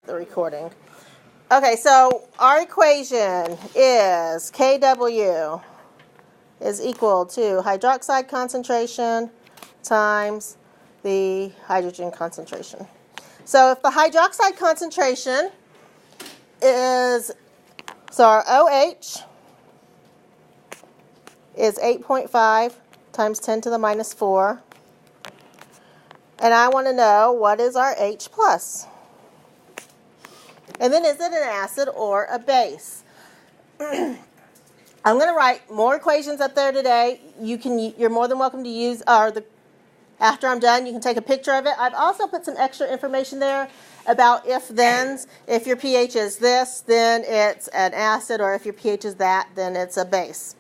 the recording. Okay, so our equation is Kw is equal to hydroxide concentration times the hydrogen concentration. So if the hydroxide concentration is, so our OH is 8.5 times 10 to the minus 4. And I want to know what is our H plus. And then is it an acid or a base? I'm going to write more equations up there today. You're more than welcome to use, after I'm done, you can take a picture of it. I've also put some extra information there about if-thens. If your pH is this, then it's an acid, or if your pH is that, then it's a base.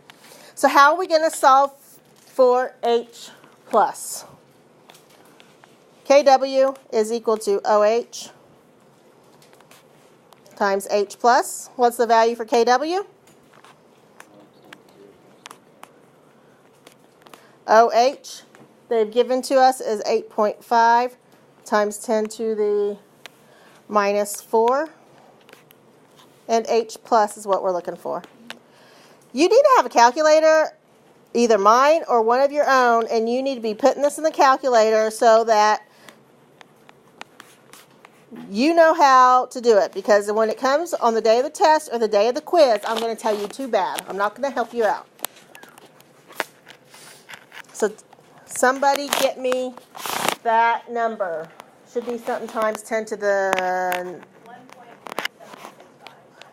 So how are we going to solve for H plus? Kw is equal to OH times H plus. What's the value for Kw? OH, they've given to us, is 8.5 times 10 to the minus 4. And H plus is what we're looking for. You need to have a calculator, either mine or one of your own, and you need to be putting this in the calculator so that you know how to do it. Because when it comes on the day of the test or the day of the quiz, I'm going to tell you too bad. I'm not going to help you out. So somebody get me that number. Should be something times 10 to the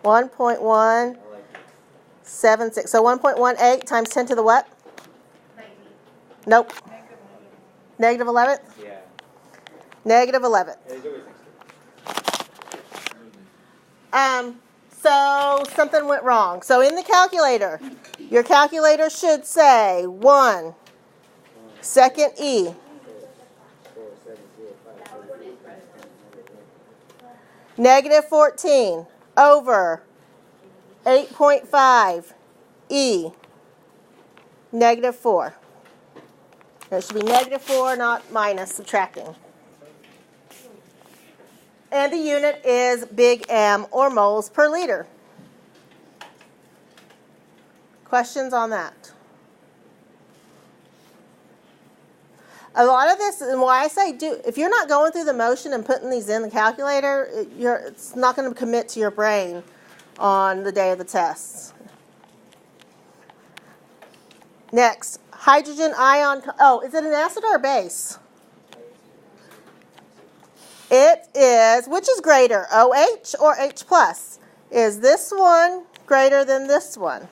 1.176. So 1.18 times 10 to the what? 19. Nope. Negative 11? Yeah. Negative 11. So something went wrong. So in the calculator, your calculator should say 1, second E, negative 14 over 8.5 E, negative 4. It should be negative 4, not minus, subtracting. And the unit is big M, or moles per liter. Questions on that? A lot of this, and why I say if you're not going through the motion and putting these in the calculator, it's not going to commit to your brain on the day of the tests. Next, hydrogen ion. Oh, is it an acid or a base? It is, which is greater, OH or H plus? Is this one greater than this one?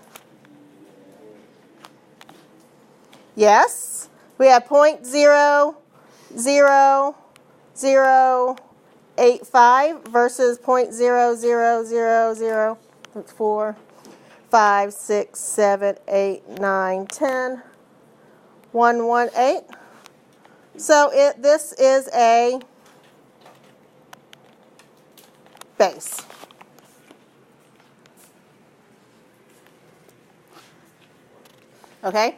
Yes. We have 0.00085 versus 0.00004, 5, 6, 7, 8, 9, 10, 118. So this is a base. Okay?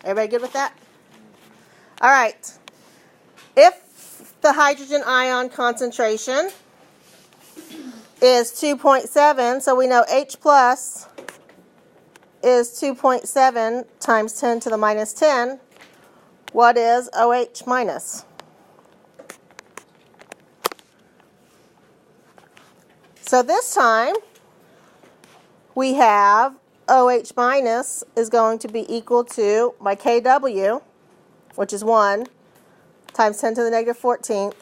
Everybody good with that? All right. If the hydrogen ion concentration is 2.7, so we know H plus is 2.7 times 10 to the minus 10, what is OH minus? So this time, we have OH minus is going to be equal to my Kw, which is 1, times 10 to the negative 14th,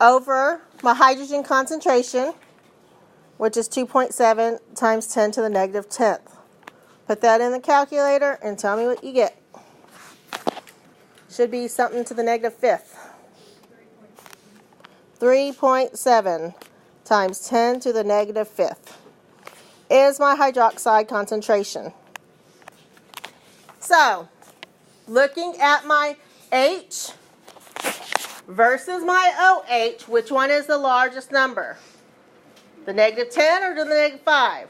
over my hydrogen concentration, which is 2.7 times 10 to the negative 10th. Put that in the calculator and tell me what you get. Should be something to the negative 5th. 3.7 times 10 to the negative 5th is my hydroxide concentration. So, looking at my H versus my OH, which one is the largest number? The negative 10 or the negative 5?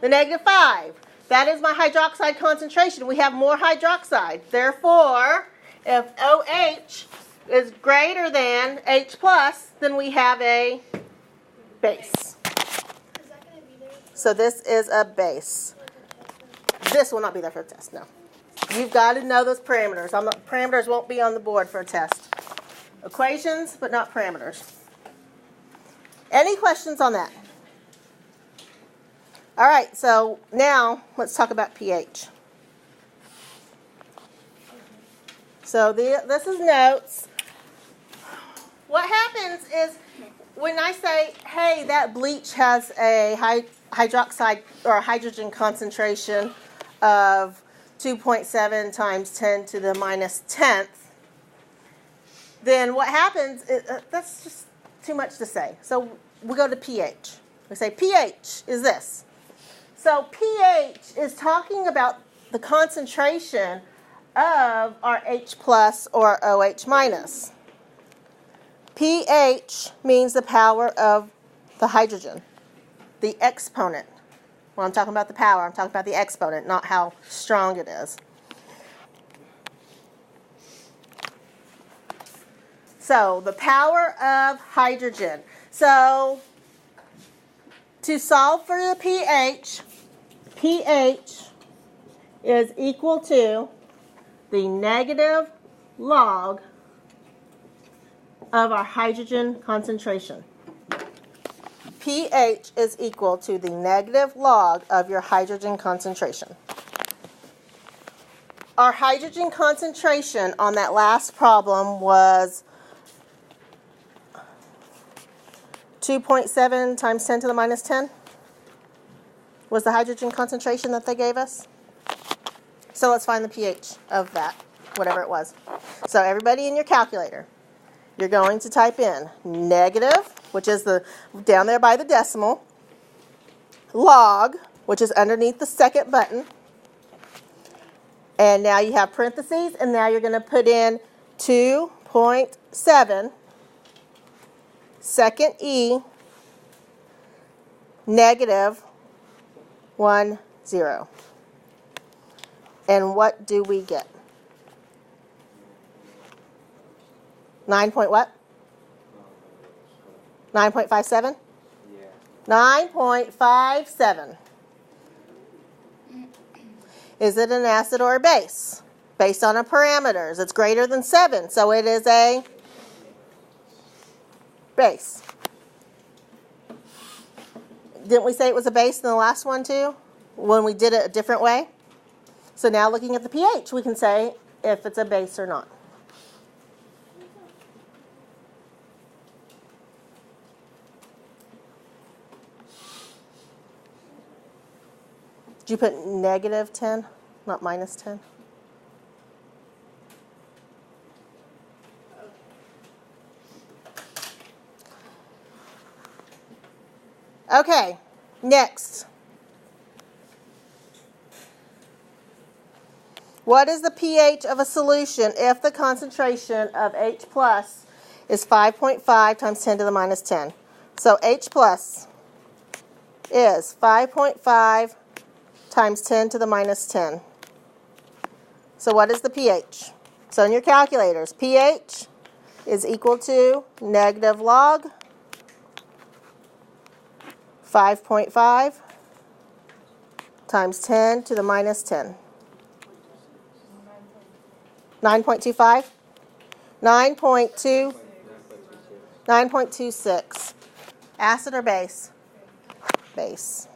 The negative 5. That is my hydroxide concentration. We have more hydroxide. Therefore, if OH is greater than H plus, then we have a base. So this is a base. This will not be there for a test, no. You've got to know those parameters. Parameters won't be on the board for a test. Equations, but not parameters. Any questions on that? All right, so now let's talk about pH. So this is notes. What happens is when I say, hey, that bleach has a hydroxide or hydrogen concentration of 2.7 times 10 to the minus 10th, then what happens is, that's just too much to say. So we go to pH. We say pH is this. So pH is talking about the concentration of our H plus or OH minus. pH means the power of the hydrogen, the exponent. When I'm talking about the power, I'm talking about the exponent, not how strong it is. So the power of hydrogen. So to solve for the pH, pH is equal to the negative log of our hydrogen concentration. pH is equal to the negative log of your hydrogen concentration. Our hydrogen concentration on that last problem was 2.7 times 10 to the minus 10 was the hydrogen concentration that they gave us. So let's find the pH of that, whatever it was. So everybody in your calculator, you're going to type in negative, which is the down there by the decimal, log, which is underneath the second button, and now you have parentheses, and now you're going to put in 2.7 second E negative 10. And what do we get? 9 point what? 9.57? Yeah. 9.57. Is it an acid or a base? Based on our parameters. It's greater than 7, so it is a base. Didn't we say it was a base in the last one too? When we did it a different way? So now looking at the pH, we can say if it's a base or not. Did you put negative 10, not minus 10? Okay, next. What is the pH of a solution if the concentration of H plus is 5.5 times 10 to the minus 10? So H plus is 5.5 times 10 to the minus 10. So what is the pH? So in your calculators, pH is equal to negative log 5.5 times 10 to the minus 10. 9.25? 9.26. Acid or base? Base.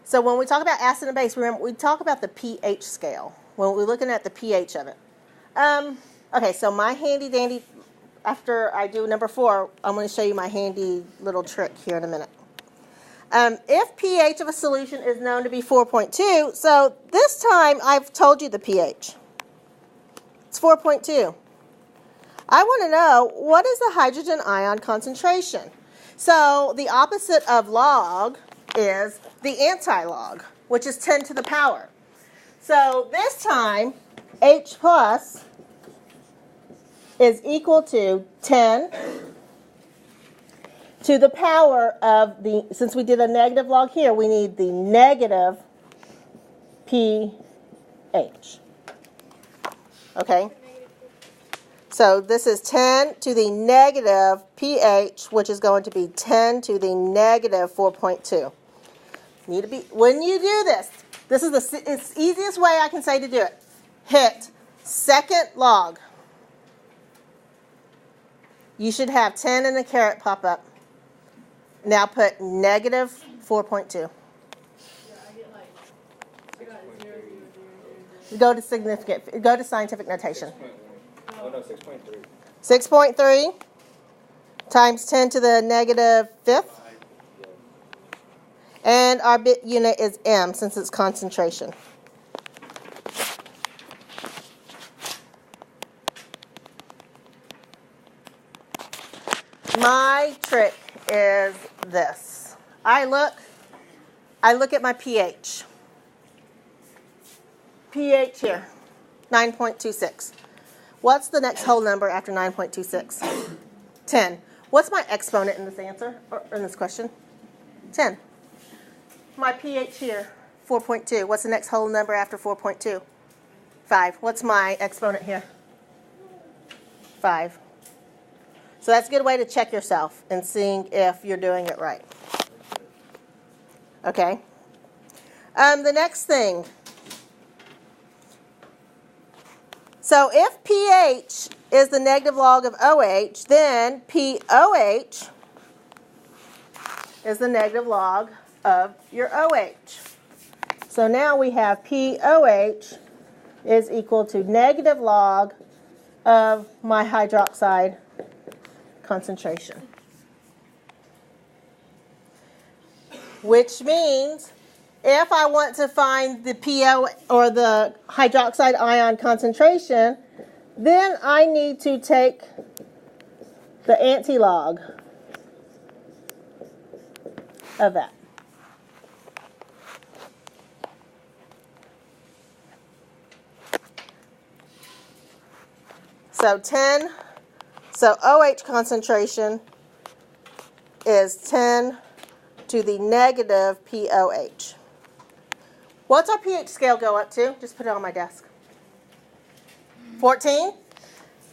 So when we talk about acid and base, remember we talk about the pH scale when we're looking at the pH of it. Okay, so my handy dandy, after I do number 4, I'm going to show you my handy little trick here in a minute. If pH of a solution is known to be 4.2, so this time I've told you the pH. It's 4.2. I want to know what is the hydrogen ion concentration. So the opposite of log is the anti-log, which is 10 to the power. So this time H plus is equal to 10 to the power of the, since we did a negative log here, we need the negative P pH. Okay? So this is 10 to the negative pH, which is going to be 10 to the negative 4.2. Need to be, when you do this, this is the easiest way I can say to do it. Hit second log. You should have 10 and a caret pop up. Now put negative 4.2. Go to significant. Go to scientific notation. 6.3. 6.3 times 10 to the negative fifth. And our bit unit is M since it's concentration. My trick is this. I look at my pH. pH here, 9.26. What's the next whole number after 9.26? 10. What's my exponent in this answer, or in this question? 10. My pH here, 4.2. What's the next whole number after 4.2? 5. What's my exponent here? 5. So that's a good way to check yourself and seeing if you're doing it right. Okay. The next thing. So if pH is the negative log of OH, then POH is the negative log of your OH. So now we have POH is equal to negative log of my hydroxide concentration. Which means if I want to find the PO or the hydroxide ion concentration, then I need to take the antilog of that. So 10, so OH concentration is 10 to the negative POH. What's our pH scale go up to? Just put it on my desk. 14?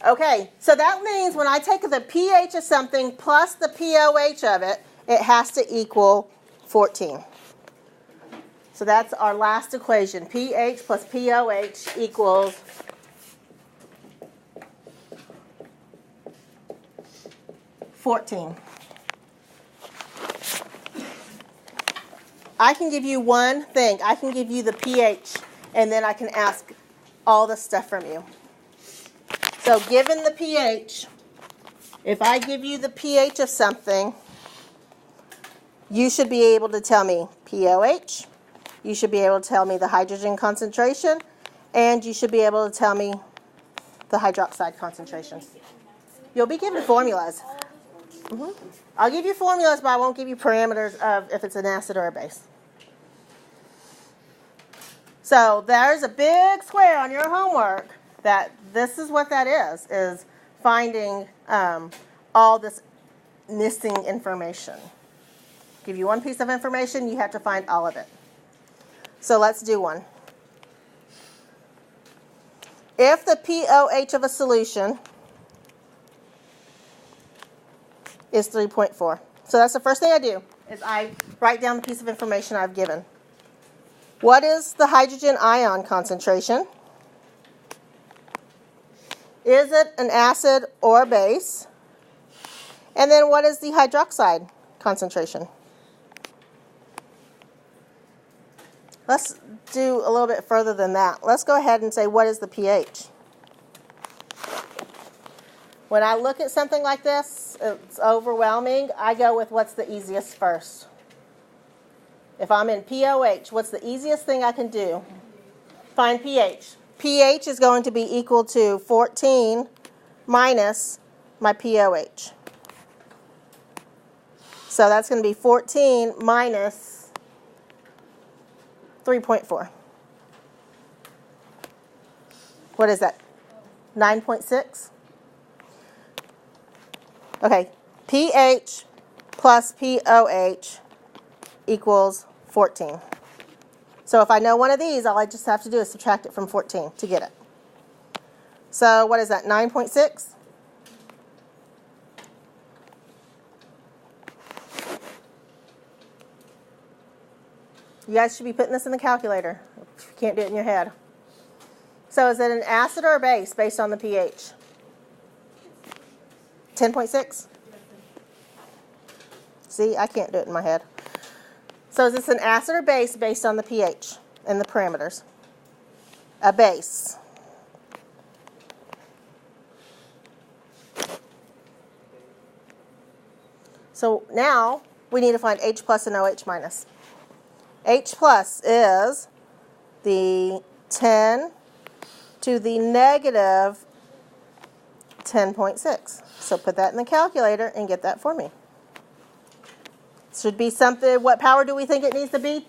Okay, so that means when I take the pH of something plus the POH of it, it has to equal 14. So that's our last equation. pH plus POH equals 14. I can give you one thing. I can give you the pH, and then I can ask all the stuff from you. So given the pH, if I give you the pH of something, you should be able to tell me POH, you should be able to tell me the hydrogen concentration, and you should be able to tell me the hydroxide concentration. You'll be given formulas. I'll give you formulas, but I won't give you parameters of if it's an acid or a base. So there's a big square on your homework that this is what that is finding all this missing information. Give you one piece of information, you have to find all of it. So let's do one. If the POH of a solution is 3.4. So that's the first thing I do, is I write down the piece of information I've given. What is the hydrogen ion concentration? Is it an acid or a base? And then what is the hydroxide concentration? Let's do a little bit further than that. Let's go ahead and say, what is the pH? When I look at something like this, it's overwhelming. I go with what's the easiest first. If I'm in POH, what's the easiest thing I can do? Find pH. pH is going to be equal to 14 minus my POH. So that's going to be 14 minus 3.4. What is that? 9.6? Okay, pH plus POH equals 14. So if I know one of these, all I just have to do is subtract it from 14 to get it. So what is that, 9.6? You guys should be putting this in the calculator if you can't do it in your head. So is it an acid or a base based on the pH? 10.6? See, I can't do it in my head. So is this an acid or base based on the pH and the parameters? A base. So now we need to find H plus and OH minus. H plus is the 10 to the negative 10.6. So put that in the calculator and get that for me. Should be something, what power do we think it needs to be?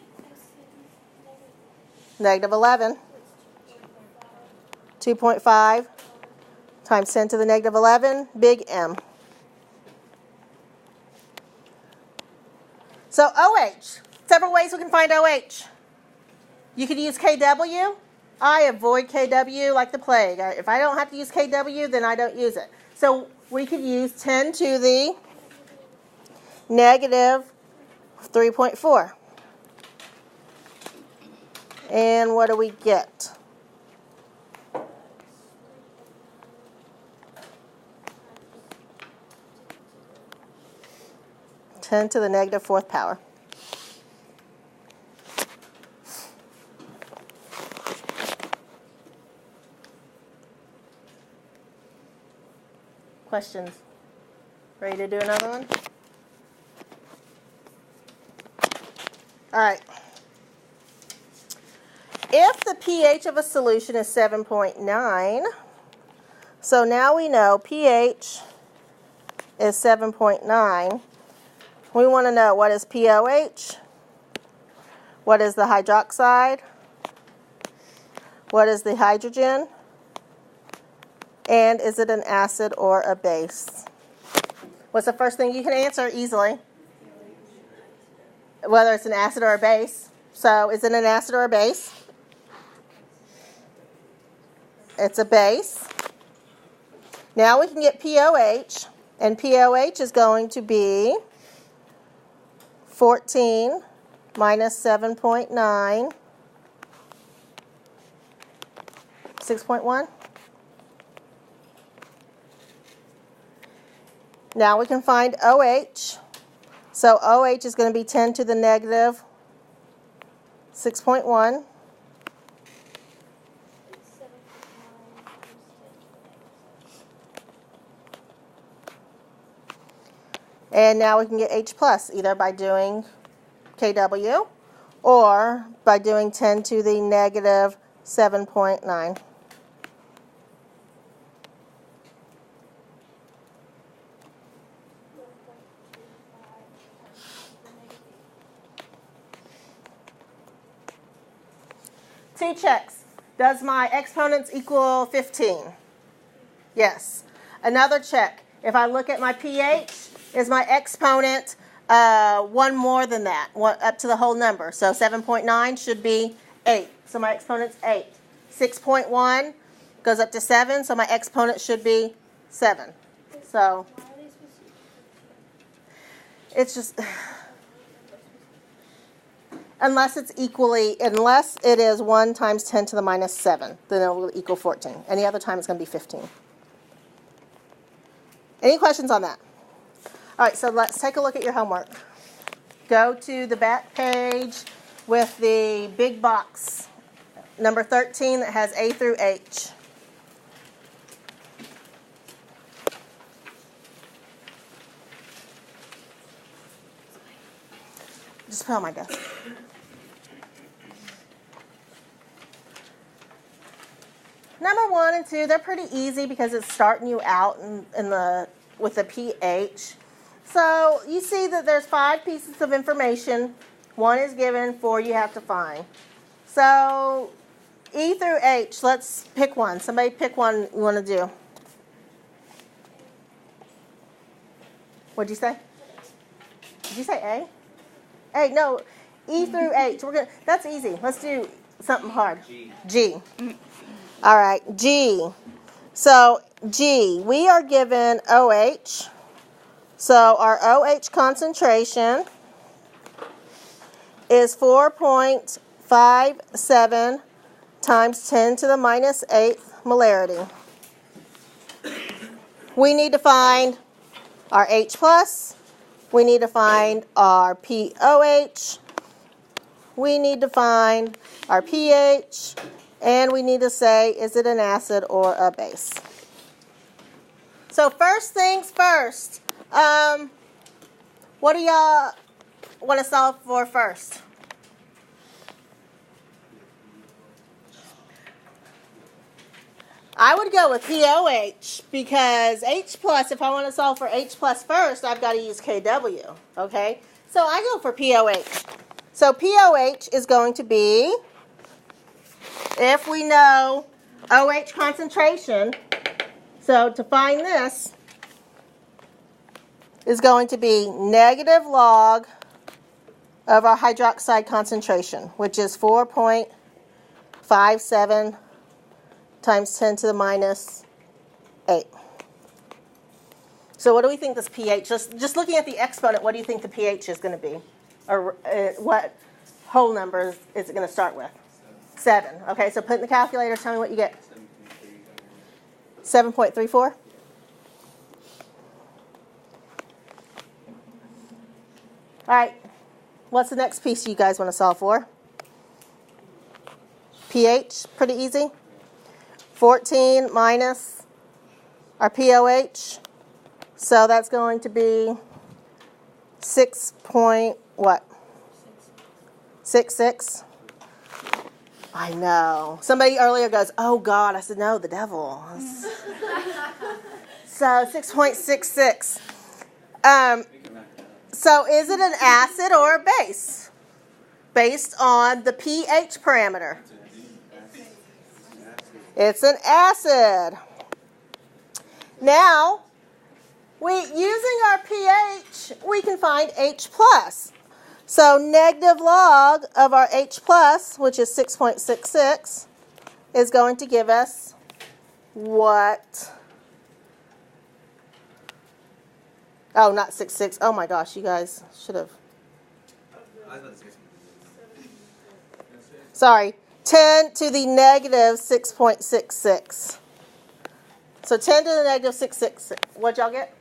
Negative 11. 2.5 times 10 to the negative 11, big M. So OH, several ways we can find OH. You could use KW. I avoid KW like the plague. If I don't have to use KW, then I don't use it. So we could use 10 to the negative 3.4. And what do we get? Ten to the negative fourth power. Questions? Ready to do another one? All right. If the pH of a solution is 7.9, so now we know pH is 7.9. We want to know what is POH, what is the hydroxide, what is the hydrogen, and is it an acid or a base? What's the first thing you can answer easily? Whether it's an acid or a base. So is it an acid or a base? It's a base. Now we can get POH, and POH is going to be 14 minus 7.9, 6.1. Now we can find OH. So OH is going to be 10 to the negative 6.1. And now we can get H plus either by doing KW or by doing 10 to the negative 7.9. Two checks. Does my exponents equal 15? Yes. Another check. If I look at my pH, is my exponent one more than that, one, up to the whole number? So 7.9 should be 8. So my exponent's 8. 6.1 goes up to 7, so my exponent should be 7. So it's just... Unless it is 1 times 10 to the minus 7, then it will equal 14. Any other time it's going to be 15. Any questions on that? All right, so let's take a look at your homework. Go to the back page with the big box, number 13, that has A through H. Just put it on my desk. Number 1 and 2, they're pretty easy because it's starting you out with the pH. So you see that there's 5 pieces of information. 1 is given, 4 you have to find. So E through H, let's pick one. Somebody pick one you want to do. What'd you say? Did you say A? A, no. E through H. That's easy. Let's do something hard. G. G. All right, G. So G, we are given OH. So our OH concentration is 4.57 times 10 to the minus 8th molarity. We need to find our H plus. We need to find our POH. We need to find our pH. And we need to say, is it an acid or a base? So first things first. What do y'all want to solve for first? I would go with POH because H plus, if I want to solve for H plus first, I've got to use KW, okay? So I go for POH. So POH is going to be, if we know OH concentration, so to find this, is going to be negative log of our hydroxide concentration, which is 4.57 times 10 to the minus 8. So what do we think this pH, just looking at the exponent, what do you think the pH is going to be? Or what whole number is it going to start with? 7. Okay, so put in the calculator, tell me what you get. 7.34? All right, what's the next piece you guys want to solve for? pH, pretty easy. 14 minus our POH. So that's going to be 6.66. I know. Somebody earlier goes, oh God. I said, no, the devil. So 6.66. So is it an acid or a base? Based on the pH parameter. It's an acid. Now, using our pH, we can find H plus. So negative log of our H plus, which is 6.66, is going to give us what? Oh, not 6.6. Oh my gosh, you guys should have. Sorry, 10 to the negative 6.66. So 10 to the negative 6.66. What'd y'all get?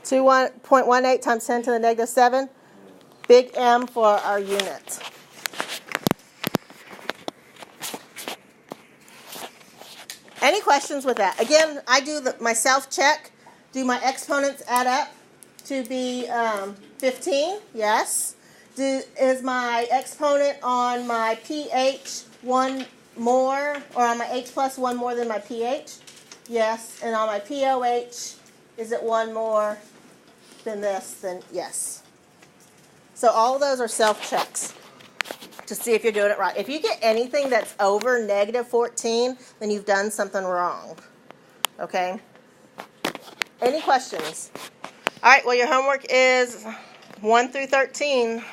2.18 times 10 to the negative 7. Big M for our unit. Any questions with that? Again, I do my self-check. Do my exponents add up to be 15? Yes. Is my exponent on my pH 1 more, or on my H plus 1 more than my pH? Yes. And on my POH, is it 1 more than this? Then yes. So all of those are self-checks to see if you're doing it right. If you get anything that's over negative 14, then you've done something wrong. Okay? Any questions? All right, well, your homework is 1 through 13.